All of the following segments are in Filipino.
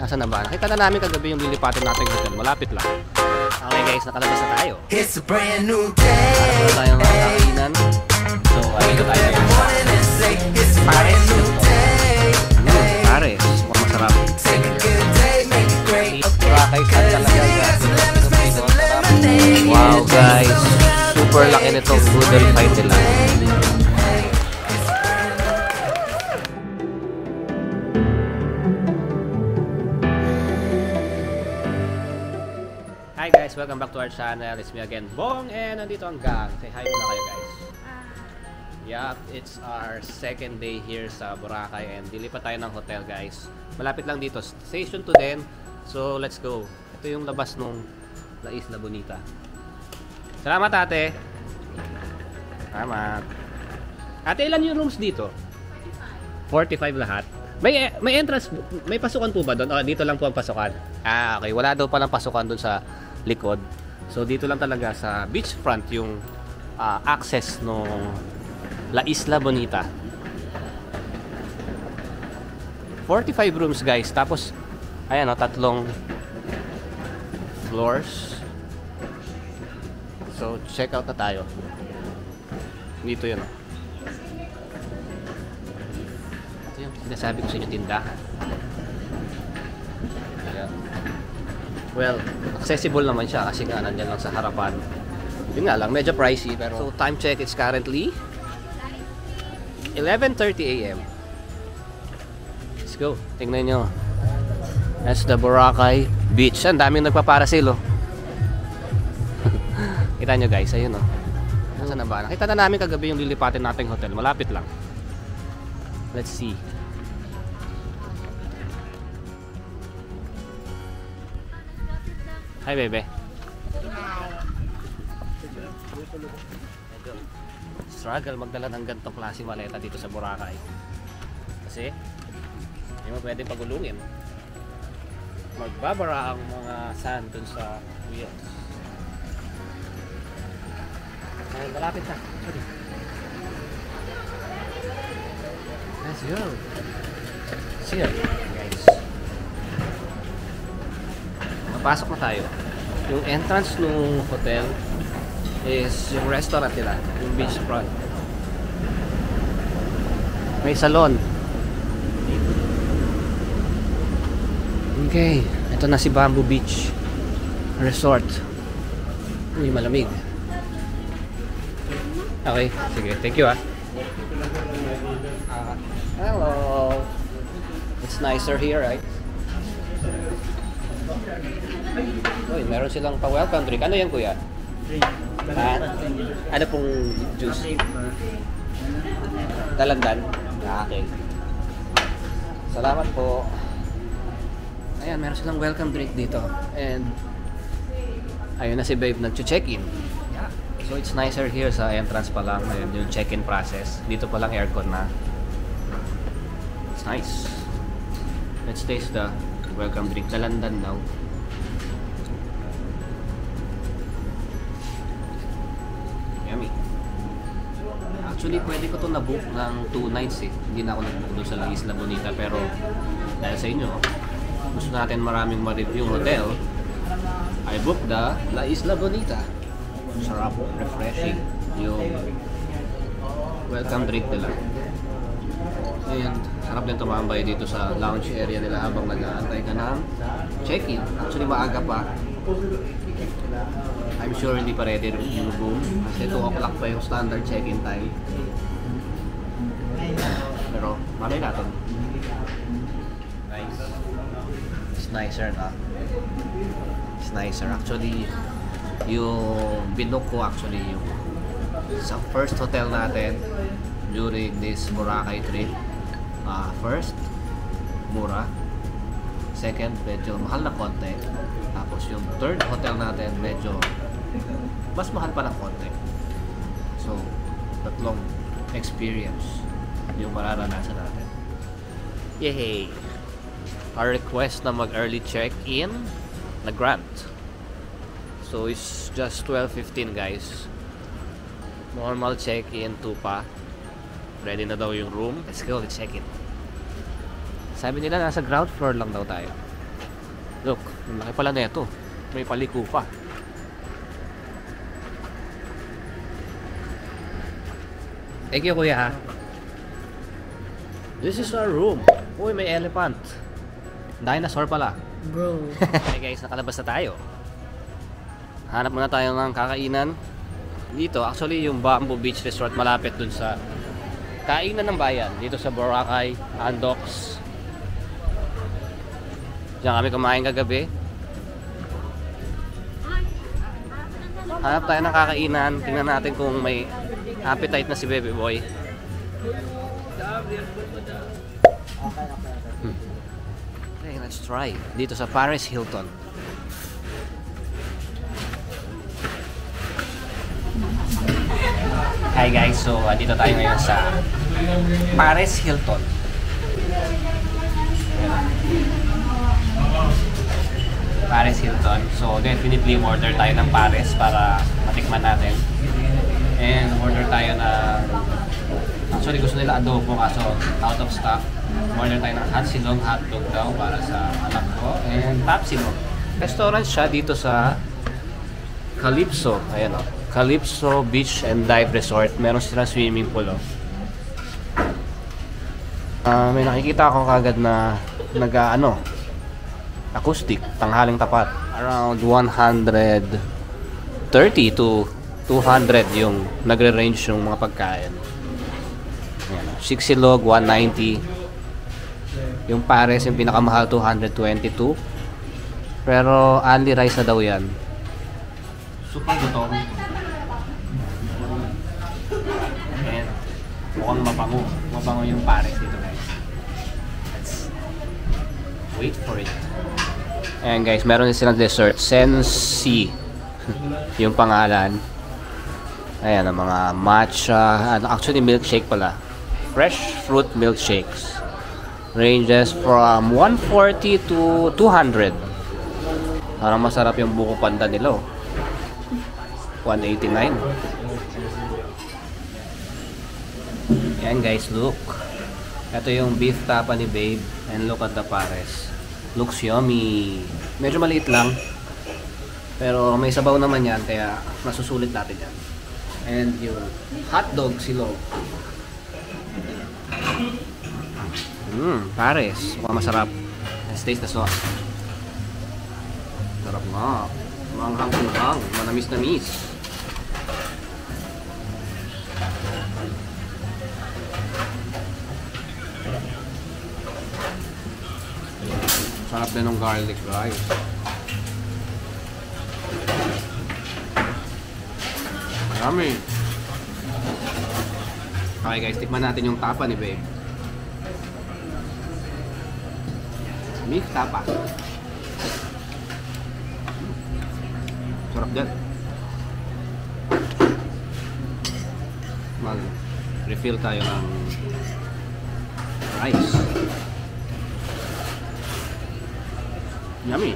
Nasaan na ba? Nakita na namin kagabi yung lilipatin natin hotel. Malapit lang. Okay guys, nakalabas na tayo. It's a brand new day. Para tayong mga kainan. So, dito tayo ngayon sa Pares. Pares. Mukhang masarap. Boracay saan talaga guys. Wow guys. Super laki nitong noodle fight nila. Hi guys, welcome back to our channel. It's me again, Bong, and nandito ang gang. Say hi muna kayo guys. Yup, it's our second day here sa Boracay and dilipat tayo ng hotel guys. Malapit lang dito, Station 2 din. So let's go. Ito yung labas nung La Isla Bonita. Salamat ate. Salamat. Ate, ilan yung rooms dito? 45 lahat. May entrance, may pasukan po ba doon? Oh, dito lang po ang pasukan. Ah, okay. Wala daw palang pasukan doon sa likod. So dito lang talaga sa beachfront yung access nung La Isla Bonita. 45 rooms guys. Tapos ayan o, tatlong floors. So check out na tayo. Dito yun o. Ito yung sinasabi ko sa inyo, tindahan. Ayan. Well, accessible naman siya kasi nga nandyan lang sa harapan. Yun nga lang, medyo pricey pero so time check, it's currently 11:30 AM. Let's go. Tingnan nyo. That's the Boracay Beach. Ang daming nagpaparasail oh. Kita nyo guys, ayun oh. Nasaan na ba? Nakita na namin kagabi yung lilipatin nating hotel. Malapit lang. Let's see. Hi, bebe. Struggle magdala ng gantong klaseng maleta dito sa Boracay. Kasi, hindi mo pwedeng pagulungin. Magbabara ang mga sand dun sa wheels. Ay, malapit na. Sorry. Let's go. See ya, guys. Pasok na tayo. Yung entrance ng hotel is yung restaurant nila, yung beachfront. May salon. Okay, ito na si Bamboo Beach Resort. Uy, malamig. Okay, sige, thank you ah. Hello. It's nicer here, right? Uy, meron silang pa-welcome drink. Ano yan, kuya? Ano pong juice? Dalandan? Okay. Salamat po. Ayan, meron silang welcome drink dito. And ayun na si babe nag-check-in. So it's nicer here sa entrance pa lang. Ayun, yung check-in process. Dito pa lang aircon na. It's nice. Let's taste the welcome drink. Dalandan daw. Yummy. Actually, pwede ko to na-book ng 2 nights eh. Hindi na ako nag-book doon sa La Isla Bonita. Pero dahil sa inyo, gusto natin maraming ma-review hotel, I booked the La Isla Bonita. Sarap, refreshing yung welcome drink nila. And sarap din tumambay dito sa lounge area nila habang nag-aantay ka ng check-in. Actually, maaga pa. I'm sure hindi pa ready yung room kasi 2 o'clock pa yung standard check-in time. Pero malay natin. Nice. It's nicer na. It's nicer. Actually, yung binook ko actually yung sa first hotel natin during this Boracay trip. First, mura. Second, medyo mahal na konti. Tapos yung third hotel natin, medyo mas mahal pa ng konti. So, tatlong experience yung mararanasan natin. Yay! Our request na mag-early check-in na-grant. So, it's just 12:15 guys. Normal check-in, 2 pa. Ready na daw yung room. Let's go, let's check in. Sabi nila nasa ground floor lang daw tayo. Look, ang laki pala nito. May paliko pa. Thank you, kuya, ha. This is our room. Uy, may elephant. Dinosaur pala. Bro. Hey guys, nakalabas na tayo. Hanap muna tayo ng kakainan. Dito, actually yung Bamboo Beach Resort malapit dun sa kainan ng bayan. Dito sa Boracay, Andox. Diyan kami kumain kagabi. Hanap tayo ng kakainan. Tingnan natin kung may appetite na si Baby Boy. Okay, let's try. Dito sa Paris Hilton. Hi guys, so dito tayo ngayon sa Paris Hilton. Paris Hilton. So definitely order tayo ng Paris para matikman natin. And order tayo ng, actually gusto nila adobo kaso out of stock. Order tayo ng hot silog, hotdog daw para sa anak ko. And top silog. Restaurant siya dito sa Calypso. Ayan o. Calypso Beach and Dive Resort. Meron silang swimming pool o. May nakikita akong kagad na acoustic, tanghaling tapat. Around 130 to 200 yung nagre-range yung mga pagkain. Ayan, 6 silog, 190. Yung Pares, yung pinakamahal, 222. Pero only rice na daw yan. Super gutom. And mukhang mabango. Mabango yung Pares dito guys. Let's wait for it. Ayan guys, meron din silang dessert. Sensi yung pangalan. Ayan, ang mga matcha, actually milkshake pala. Fresh fruit milkshakes. Ranges from 140 to 200. Parang masarap yung buko panda nila. 189. Ayan guys, look. Ito yung beef tapa ni Babe. And look at the Pares. Looks yummy. Medyo maliit lang. Pero may sabaw naman yan, kaya masusulit natin yan. And yung hotdog silog. Pares. Mukhang masarap. Let's taste the sauce. Sarap nga. Manghang-manghang. Manamis-namis. Sarap din ng garlic rice. Yummy. Okay guys, tikman natin yung tapa ni Babe. Beef tapa. Sarap din. Mag-refill tayo ng rice. Yummy.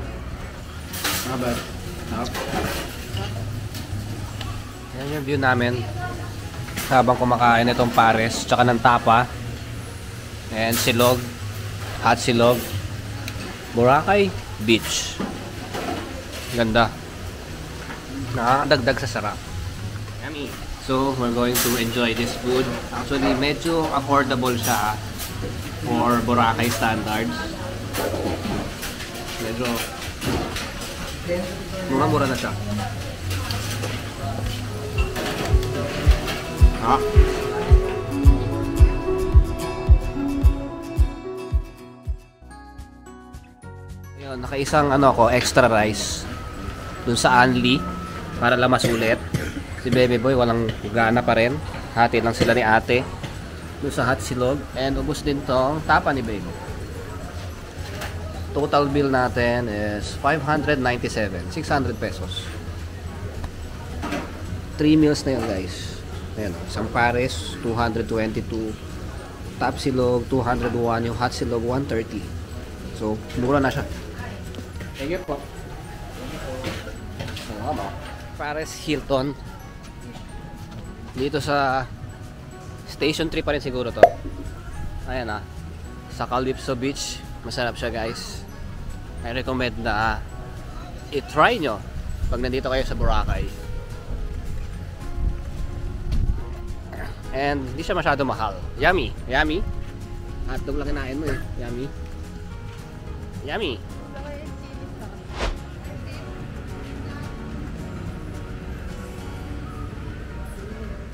Not bad. Sarap. Yan yung view namin habang kumakain itong Pares tsaka ng tapa and silog, hot silog, Boracay Beach. Ganda, nakakadagdag sa sarap. Yummy. So we're going to enjoy this food. Actually medyo affordable siya for Boracay standards. Medyo mura na siya. Ayun, nakaisang extra rice dun sa Anli para lang masulit. Si Baby Boy walang gana pa rin. Hati lang sila ni ate dun sa hot silog. And ubos din tong tapa ni Baby. Total bill natin is 597, 600 pesos. 3 meals na yun guys. Ayan, isang Pares, 222. Top silog, 201. Yung hot silog, 130. So, mura na siya. Thank you po. Paris Hilton. Dito sa Station 3 pa rin siguro to. Ayan sa Calypso Beach. Masarap siya guys. I recommend na i-try nyo pag nandito kayo sa Boracay. And hindi siya masyado mahal. Yummy! Yummy! Hotdog lang kinain mo eh. Yummy! Yummy!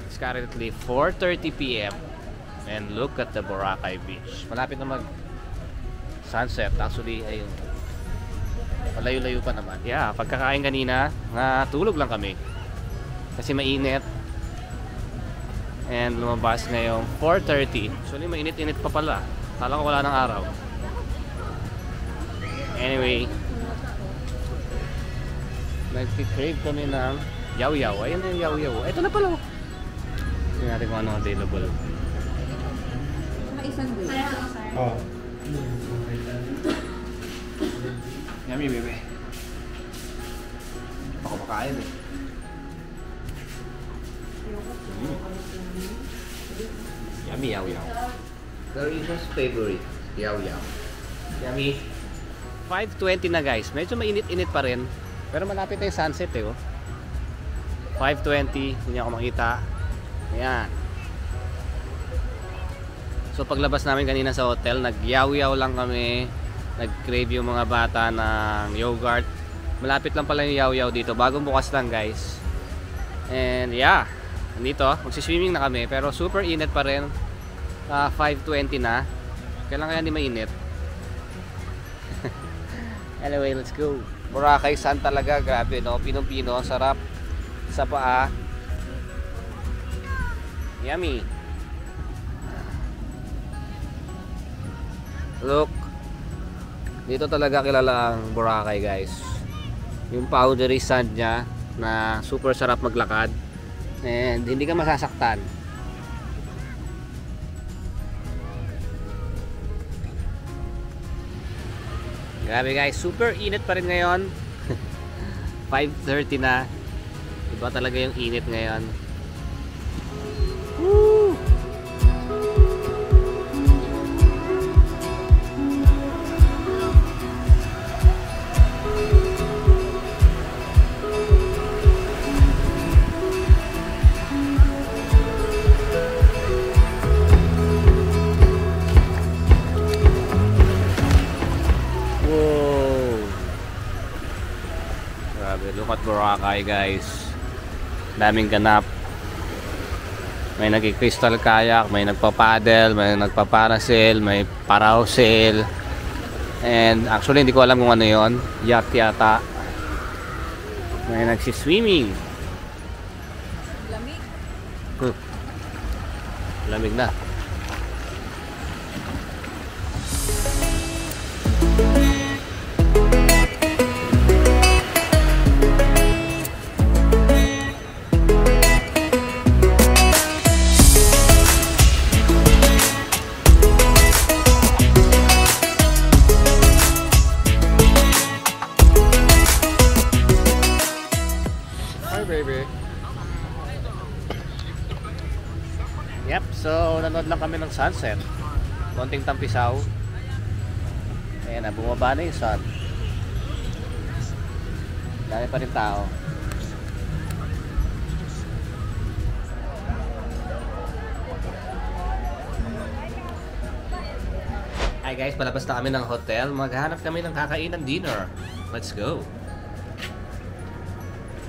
It's currently 4:30 PM and look at the Boracay Beach. Malapit na mag sunset. Actually, ayun. Malayo-layo pa naman. Yeah, pagkakain kanina, natulog lang kami. Kasi mainit. And lumabas ngayong 4:30. Actually, mainit-init pa pala. Kala ko wala ng araw. Anyway, nag-crave kami ng yaw-yaw. Ayun na yung yaw-yaw. Ito na pala. Tingnan natin kung ano available. Isang day. Oh. Yummy, baby. Ako makain eh. Yummy, yaw-yaw. Clarissa's favorite, yaw-yaw. Yummy. 5:20 na guys. Medyo mainit-init pa rin. Pero malapit na yung sunset eh. Oh. 5:20. Hindi ako makita. Ayan. So paglabas namin kanina sa hotel, nag-yaw-yaw lang kami. Nag-crave yung mga bata ng yogurt. Malapit lang pala yung yaw-yaw dito. Bagong bukas lang guys. And yeah. Nandito, magsiswimming na kami. Pero super init pa rin. 5:20 na. Kailan kaya hindi mainit? Anyway, let's go. Boracay Sun talaga. Grabe no. Pinong-pino. Sarap. Sa paa. Yummy. Look. Dito talaga kilala ang Boracay guys. Yung powdery sand niya na super sarap maglakad. And hindi ka masasaktan. Grabe guys, super init pa rin ngayon. 5:30 na. Iba talaga yung init ngayon. Woo! Look at Boracay guys. Daming ganap. May nagki-crystal kayak, may nagpa-paddle, may nagpa-parasail, may parasail. And actually hindi ko alam kung ano 'yon. Yacht yata. May nagsi-swimming. Lamig. Lamig na. Yep, so nanood lang kami ng sunset. Konting tampisaw. Ayan na, bumaba na yung sun. Dami pa rin tao. Hi guys, palabas na kami ng hotel. Maghanap kami ng kakainan dinner. Let's go.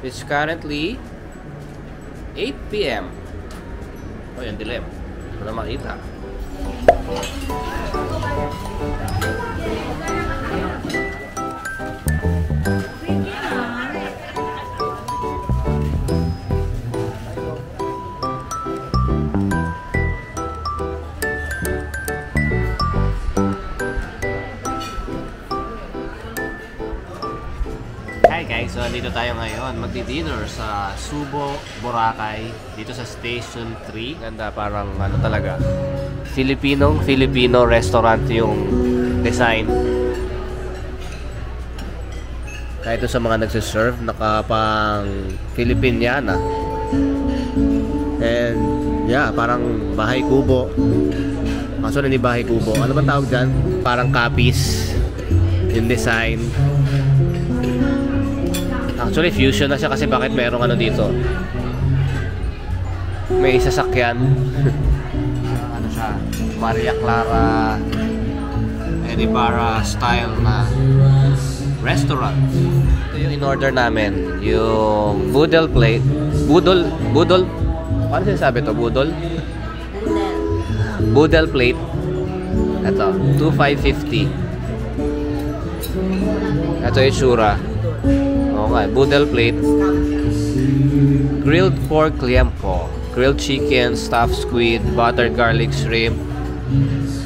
It's currently 8 PM. Oh, yung dilim. Wala makita. Hi guys, so dito tayo ngayon magdi-dinner sa Subo, Boracay, dito sa Station 3. Ganda, parang ano talaga, Filipino restaurant yung design. Kahit sa mga nagsiserve, nakapang Filipiniana. And yeah, parang bahay kubo. Kaso hindi bahay kubo. Ano ba tawag dyan? Parang kapis. Yung design. Actually, fusion na siya kasi bakit merong ano dito? May sasakyan. Ano siya? Maria Clara Ibarra style na restaurant. Ito yung in-order namin. Yung boodle plate. Boodle? Ano sinasabi ito? Boodle? Boodle plate. Ito, 2,550. Ito yung tsura. Okay, boodle plate. Grilled pork liempo. Grilled chicken, stuffed squid, buttered garlic shrimp,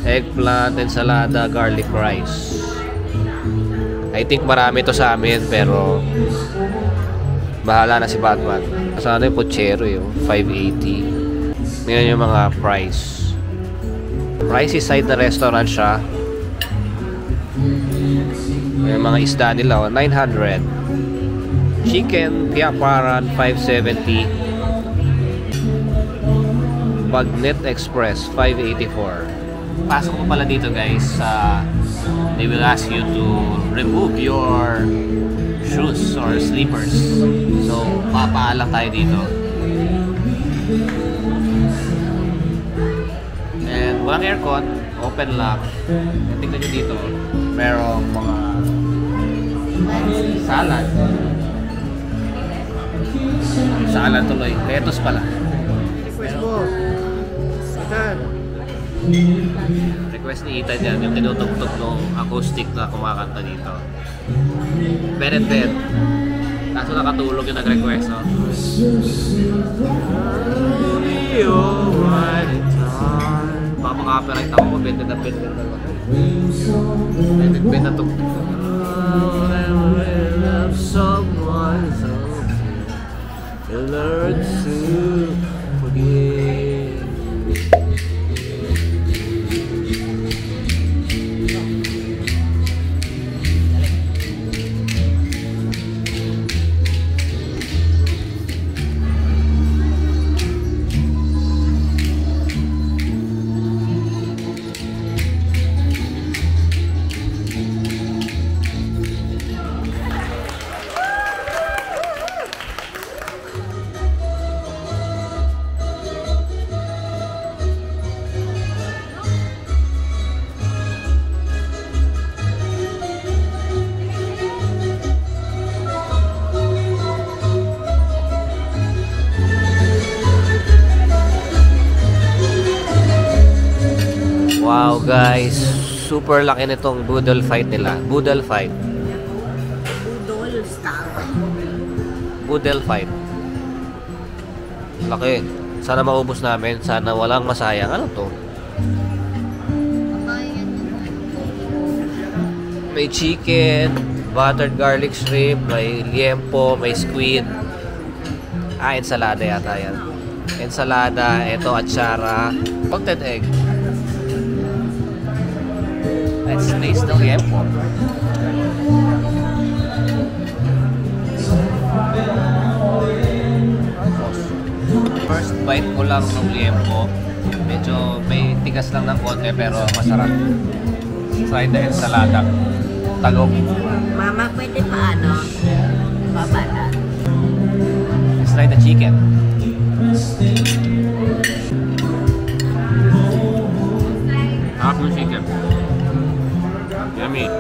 eggplant, ensalada, garlic rice. I think marami to sa amin pero bahala na si Batman. Kasama yung pochero yung 580. Ngayon yung mga price. Pricey side na restaurant siya. Yung mga isda nila 900. Chicken piaparan 570. Bagnet Express 584. Pasok mo pala dito guys, they will ask you to remove your shoes or slippers. So, papaalang tayo dito. And walang aircon, open lang. Tingnan nyo dito, merong mga salad. Salad tuloy, lettuce pala. Request ni Ethan yan, yung tinutugtog ng acoustic na kumakanta dito. Bed and bed. Kaso nakatulog yung nag-request, no? Baka maka-copyright ako kung bed na bed na bed na tugtog. Someone you learn to forgive. Wow guys, super laki nitong boodle fight nila. Boodle fight. Boodle style. Boodle fight. Laki. Sana maubos namin. Sana walang masayang. Ano to? May chicken, buttered garlic shrimp, may liempo, may squid. Ensalada yata yan. Ensalada, ito atsara, salted egg. Let's taste the liempo. First bite ko lang ng liempo. Medyo may tigas lang ng konti pero masarap. Try the ensalada. Tagok. Mama, pwede pa ano? Babala. Let's try the chicken. Harap ng chicken. Yummy.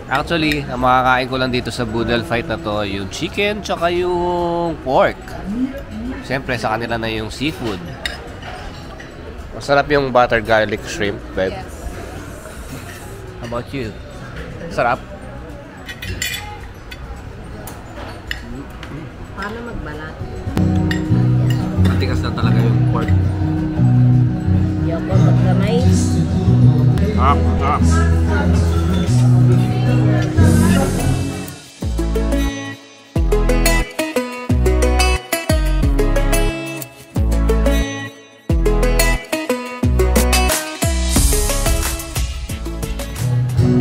Actually, ang makakain ko lang dito sa boodle fight na to, yung chicken tsaka yung pork. Siyempre, sa kanila na yung seafood. Masarap yung buttered garlic shrimp, babe. Yes. How about you? Sarap? Paano magbalat? Matigas na talaga yung pork. Yung pagkamay. Sarap.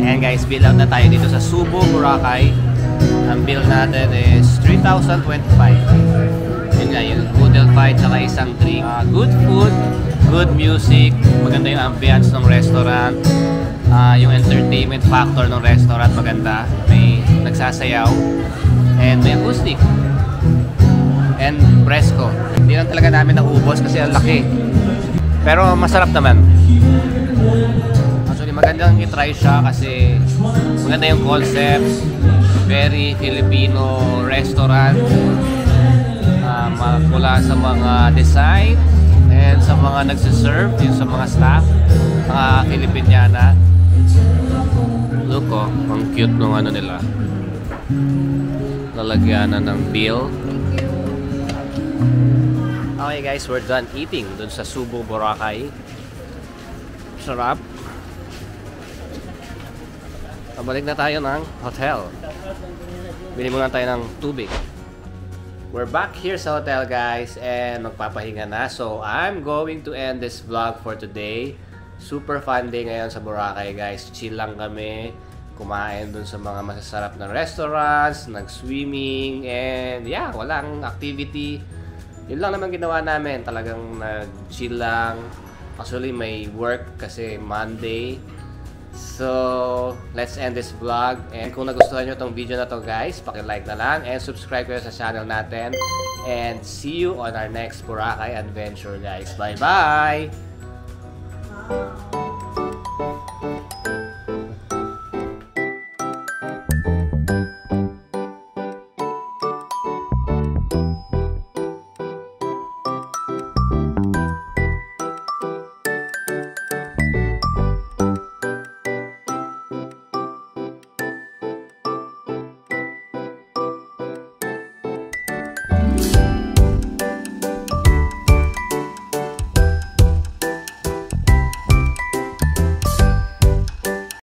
Ayan guys, bill out na tayo dito sa Subo, Boracay. Ang bill natin is 3,025. Yun nga, yung boodle fight saka isang drink. Good food, good music, maganda yung ambience ng restaurant. Yung entertainment factor ng restaurant maganda. May nagsasayaw and may acoustic and fresco. Hindi lang talaga namin naubos kasi ang laki. Pero masarap naman. Actually magandang i-try siya kasi maganda yung concept. Very Filipino restaurant. Mula sa mga design and sa mga nagsiserve, yung sa mga staff, mga Filipiniana. Look oh, ang cute nung ano nila. Lalagyanan ng bill. Okay guys, we're done eating dun sa Subo, Boracay. Sarap. Pabalik na tayo ng hotel. Bili muna tayo ng tubig. We're back here sa hotel guys and magpapahinga na. So I'm going to end this vlog for today. Super fun day ngayon sa Boracay guys. Chill lang kami. Kumain dun sa mga masasarap na restaurants, nag-swimming, and yeah, walang activity. Yun lang naman ginawa namin. Talagang nag-chill lang. Actually may work kasi Monday. So, let's end this vlog. And kung nagustuhan nyo tong video na to guys, paki-like na lang and subscribe kayo sa channel natin. And see you on our next Boracay adventure guys. Bye-bye!